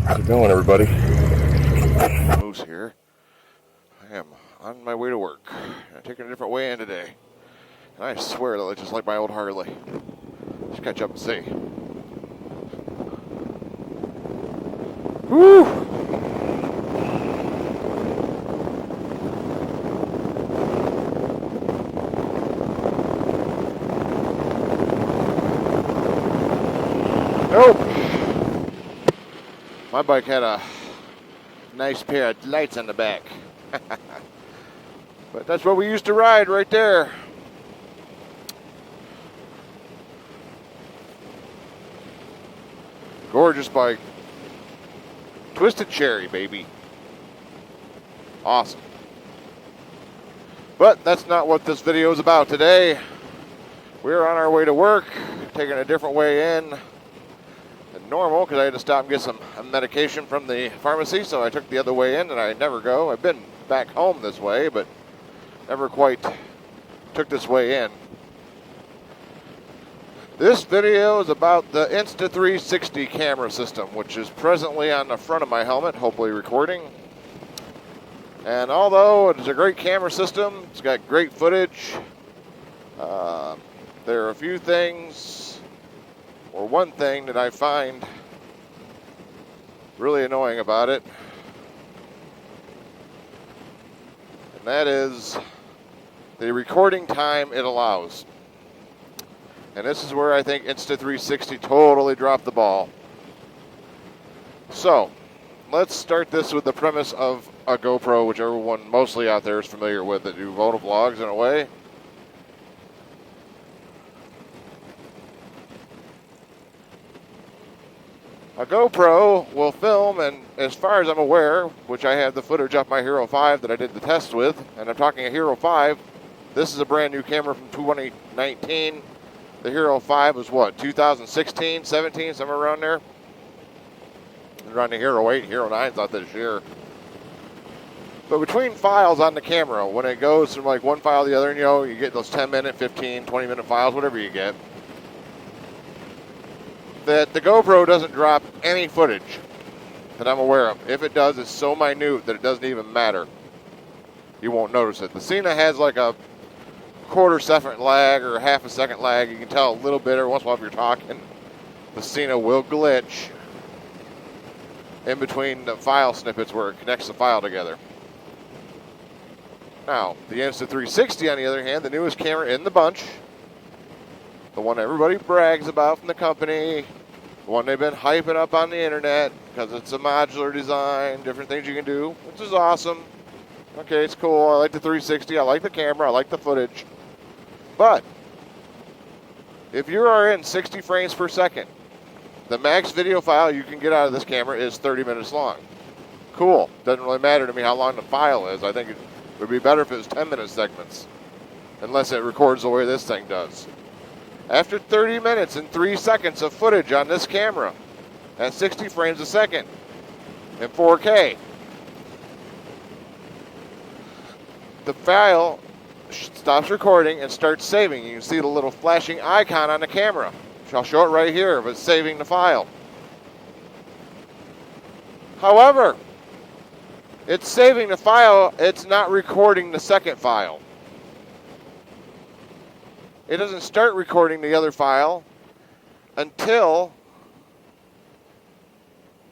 How's it going, everybody? Moose here. I am on my way to work. I'm taking a different way in today. And I swear that it's just like my old Harley. Just catch up and see. Woo! Nope. My bike had a nice pair of lights on the back. But that's what we used to ride right there. Gorgeous bike. Twisted Cherry, baby. Awesome. But that's not what this video is about today. We're on our way to work, taking a different way in than normal because I had to stop and get some medication from the pharmacy, so I took the other way in, and I never go. I've been back home this way, but never quite took this way in. This video is about the Insta360 camera system, which is presently on the front of my helmet, hopefully recording. And although it's a great camera system, it's got great footage, there are a few things, or one thing that I find really annoying about it, and that is the recording time it allows. And this is where I think Insta360 totally dropped the ball. So, let's start this with the premise of a GoPro, which everyone mostly out there is familiar with that do photo vlogs in a way. A GoPro will film, and as far as I'm aware, which I have the footage off my Hero 5 that I did the test with, and I'm talking a Hero 5, this is a brand new camera from 2019. The Hero 5 was what, 2016, 17, somewhere around there? Around the Hero 8, Hero 9's out this year. But between files on the camera, when it goes from like one file to the other, and you get those 10-minute, 15, 20-minute files, whatever you get, that the GoPro doesn't drop any footage that I'm aware of. If it does, it's so minute that it doesn't even matter. You won't notice it. The Sena has like a quarter-second lag or half a second lag. You can tell a little bit every once in a while if you're talking. The Sena will glitch in between the file snippets where it connects the file together. Now, the Insta360, on the other hand, the newest camera in the bunch, the one everybody brags about from the company, the one they've been hyping up on the internet because it's a modular design, different things you can do, which is awesome. Okay, it's cool. I like the 360. I like the camera. I like the footage. But if you are in 60 frames per second, the max video file you can get out of this camera is 30 minutes long. Cool. Doesn't really matter to me how long the file is. I think it would be better if it was 10-minute segments, unless it records the way this thing does. After 30 minutes and 3 seconds of footage on this camera at 60 frames a second in 4K, the file stops recording and starts saving. You can see the little flashing icon on the camera. I'll show it right here, but it's saving the file. However, it's saving the file, it's not recording the second file. It doesn't start recording the other file until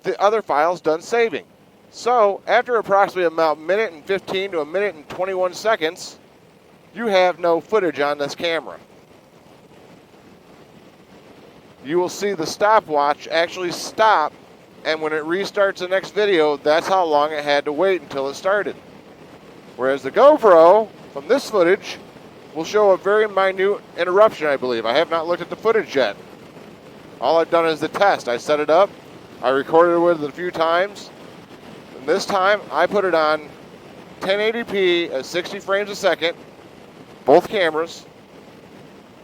the other file's done saving. So, after approximately about a minute and 15 to a minute and 21 seconds, you have no footage on this camera. You will see the stopwatch actually stop, and when it restarts the next video, that's how long it had to wait until it started. Whereas the GoPro, from this footage, will show a very minute interruption, I believe. I have not looked at the footage yet. All I've done is the test. I set it up, I recorded with it a few times, and this time I put it on 1080p at 60 frames a second, both cameras.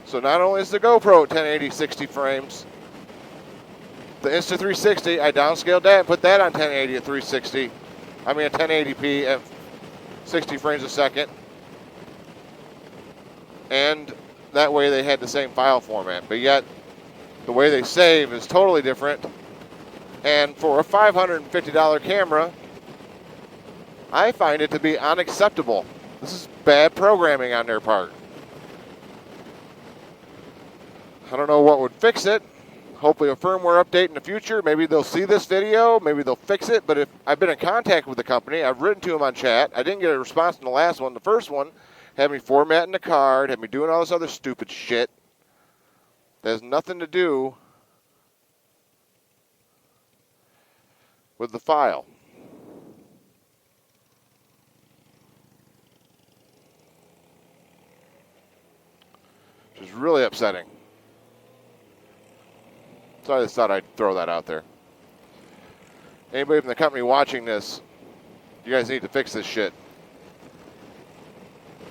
So not only is the GoPro at 1080, 60 frames, the Insta360, I downscaled that and put that on 1080 at 360. I mean at 1080p at 60 frames a second. And that way they had the same file format, but yet the way they save is totally different. And for a $550 camera, I find it to be unacceptable. This is bad programming on their part. I don't know what would fix it. Hopefully a firmware update in the future. Maybe they'll see this video. Maybe they'll fix it. But if I've been in contact with the company, I've written to them on chat. I didn't get a response in the last one. The first one had me formatting the card, had me doing all this other stupid shit that has nothing to do with the file. Which is really upsetting. So I just thought I'd throw that out there. Anybody from the company watching this, you guys need to fix this shit.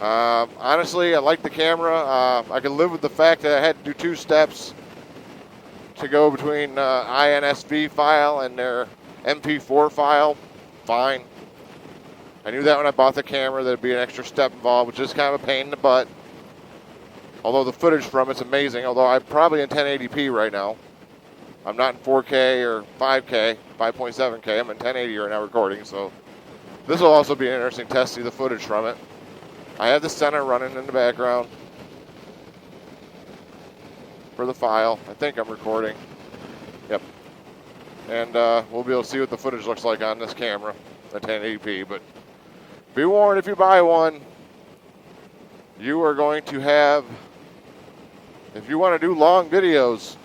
Honestly, I like the camera. I can live with the fact that I had to do 2 steps to go between INSV file and their MP4 file. Fine. I knew that when I bought the camera, there'd be an extra step involved, which is kind of a pain in the butt. Although the footage from it's amazing, although I'm probably in 1080p right now. I'm not in 4K or 5K, 5.7K. I'm in 1080 right now recording, so this will also be an interesting test to see the footage from it. I have the Sena running in the background for the file. I think I'm recording. Yep. And we'll be able to see what the footage looks like on this camera at 1080p. But be warned, if you buy one, you are going to have, if you want to do long videos,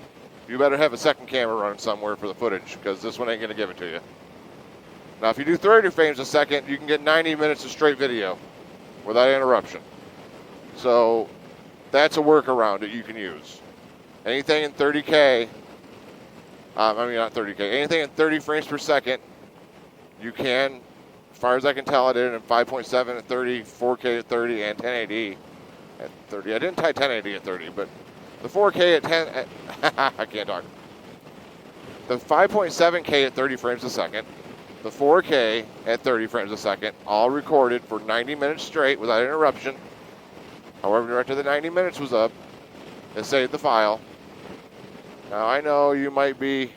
you better have a second camera running somewhere for the footage, because this one ain't going to give it to you. Now, if you do 30 frames a second, you can get 90 minutes of straight video without interruption. So that's a workaround that you can use. Anything in 30K, not 30K, anything in 30 frames per second, you can, as far as I can tell, I did it in 5.7 at 30, 4K at 30, and 1080 at 30. I didn't tie 1080 at 30, but the 4K at 10, I can't talk. The 5.7K at 30 frames a second, the 4K at 30 frames a second, all recorded for 90 minutes straight without interruption. However, after the 90 minutes was up, it saved the file. Now, I know you might be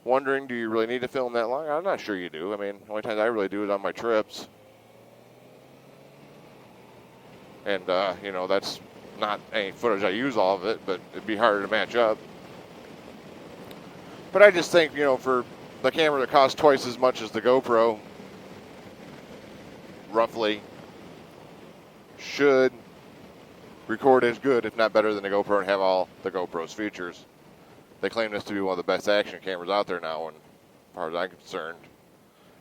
wondering, do you really need to film that long? I'm not sure you do. I mean, the only time I really do is on my trips. And, that's not any footage I use all of it, but it'd be harder to match up. But I just think, for the camera that costs twice as much as the GoPro, roughly, should record as good, if not better than the GoPro, and have all the GoPro's features. They claim this to be one of the best action cameras out there now, and as far as I'm concerned,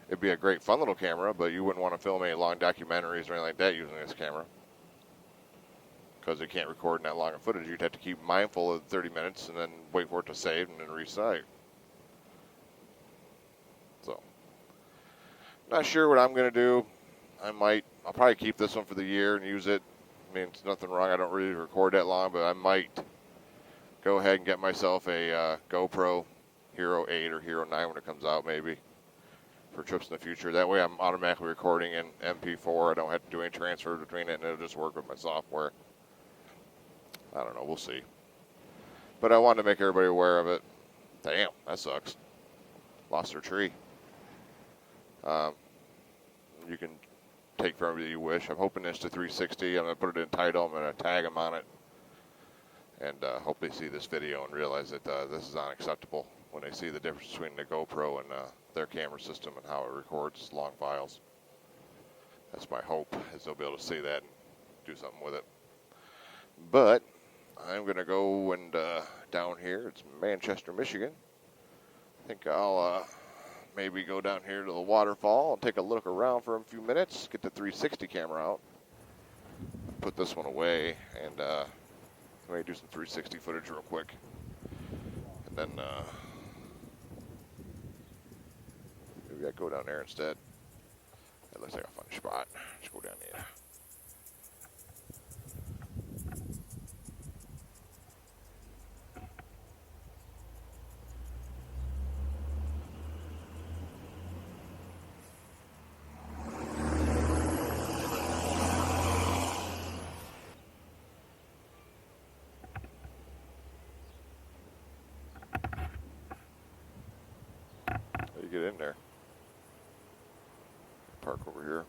it'd be a great fun little camera, but you wouldn't want to film any long documentaries or anything like that using this camera, because it can't record in that long of footage. You'd have to keep mindful of 30 minutes and then wait for it to save and then resight. So, not sure what I'm going to do. I'll probably keep this one for the year and use it. I mean, it's nothing wrong. I don't really record that long, but I might go ahead and get myself a GoPro Hero 8 or Hero 9 when it comes out, maybe, for trips in the future. That way I'm automatically recording in MP4. I don't have to do any transfer between it, and it'll just work with my software. I don't know. We'll see. But I wanted to make everybody aware of it. Damn, that sucks. Lost their tree. You can take from it that you wish. I'm hoping Insta360. I'm going to put it in title. I'm going to tag them on it. And hope they see this video and realize that this is unacceptable when they see the difference between the GoPro and their camera system and how it records long files. That's my hope, is they'll be able to see that and do something with it. But I'm going to go and down here. It's Manchester, Michigan. I think I'll maybe go down here to the waterfall and take a look around for a few minutes, get the 360 camera out, put this one away, and let me do some 360 footage real quick. And then maybe I go down there instead. That looks like a fun spot. Just go down there. get in there. Park over here.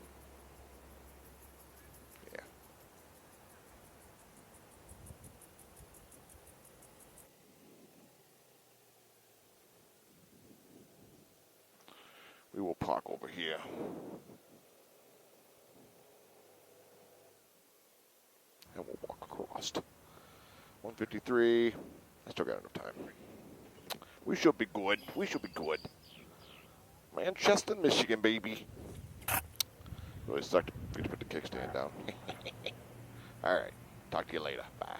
Yeah. We will park over here. And we'll walk across. 153. I still got enough time. We should be good. We should be good. Manchester, Michigan, baby. Really sucked to get to put the kickstand down. All right. Talk to you later. Bye.